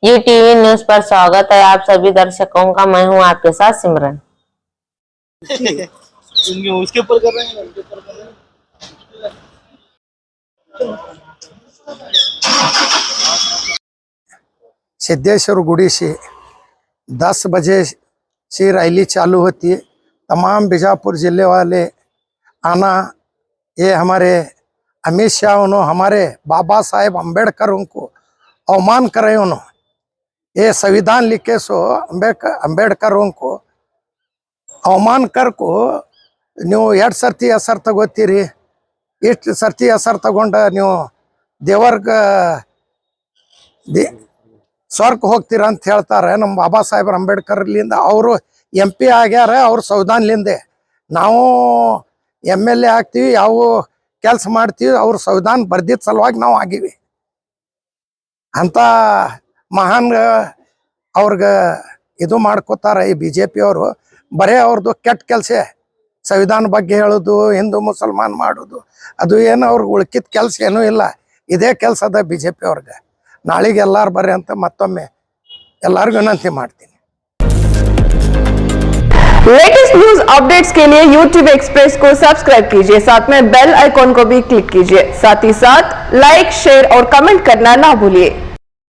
ये TV news पर स्वागत है आप सभी दर्शकों का। मैं हूं आपके साथ सिमरन। उसके ऊपर कर रहे हैं, उनके ऊपर कर रहे हैं। सिद्धेश्वर गुड़ी से 10 बजे से रैली चालू होती है। तमाम बीजापुर जिले वाले आना। ये हमारे अमित शाह उन्होंने हमारे बाबा साहेब अम्बेडकर उनको अवमान करे। उन्होंने ये संविधान लिखे सो अम्बेडकर उनको अवमान कर को ನೀವು 2 ಸರ್ತಿ ಹೆಸರು ತಗೋತೀರಿ, ಇಷ್ಟು ಸರ್ತಿ ಹೆಸರು ತಗೊಂಡ ನೀವು ದೇವರ್ಗ ಸ್ವರ್ಗ ಹೋಗ್ತೀರ ಅಂತ ಹೇಳ್ತಾರೆ ನಮ್ಮ ಬಾಬಾ ಸಾಹೇಬ್ ಅಂಬೇಡ್ಕರ್ಲಿಂದ. ಅವರು MP ಆಗ್ಯಾರ, ಅವ್ರ ಸಂವಿಧಾನಲಿಂದೆ ನಾವು MLA ಆಗ್ತೀವಿ, ಯಾವ ಕೆಲಸ ಮಾಡ್ತೀವಿ ಅವ್ರ ಸಂವಿಧಾನ ಬರ್ದಿದ್ದ ಸಲುವಾಗಿ ನಾವು ಆಗಿವಿ ಅಂತ ಮಹಾನ್ ಅವ್ರಿಗೆ ಇದು ಮಾಡ್ಕೋತಾರೆ ಈ BJP ಅವರು. ಬರೇ ಅವ್ರದ್ದು ಕೆಟ್ಟ ಕೆಲಸ ಸಂವಿಧಾನ ಬಗ್ಗೆ ಹೇಳೋದು, ಹಿಂದೂ ಮುಸಲ್ಮಾನ್ ಮಾಡೋದು, ಅದು ಏನು ಅವ್ರಿಗೆ ಉಳ್ಕಿದ ಕೆಲಸ ಏನೂ ಇಲ್ಲ. ಇದೇ ಕೆಲಸ ಅದ BJP ಅವ್ರಿಗೆ. ನಾಳೆಗೆ ಎಲ್ಲಾರು ಬರ್ರಿ ಅಂತ ಮತ್ತೊಮ್ಮೆ ಎಲ್ಲರಿಗೂ ವಿನಂತಿ ಮಾಡ್ತೀನಿ। लेटेस्ट न्यूज अपडेट्स के लिए YouTube एक्सप्रेस को सब्सक्राइब कीजिए, साथ में बेल आइकॉन को भी क्लिक कीजिए। साथ ही साथ लाइक, शेयर और कमेंट करना ना भूलिए।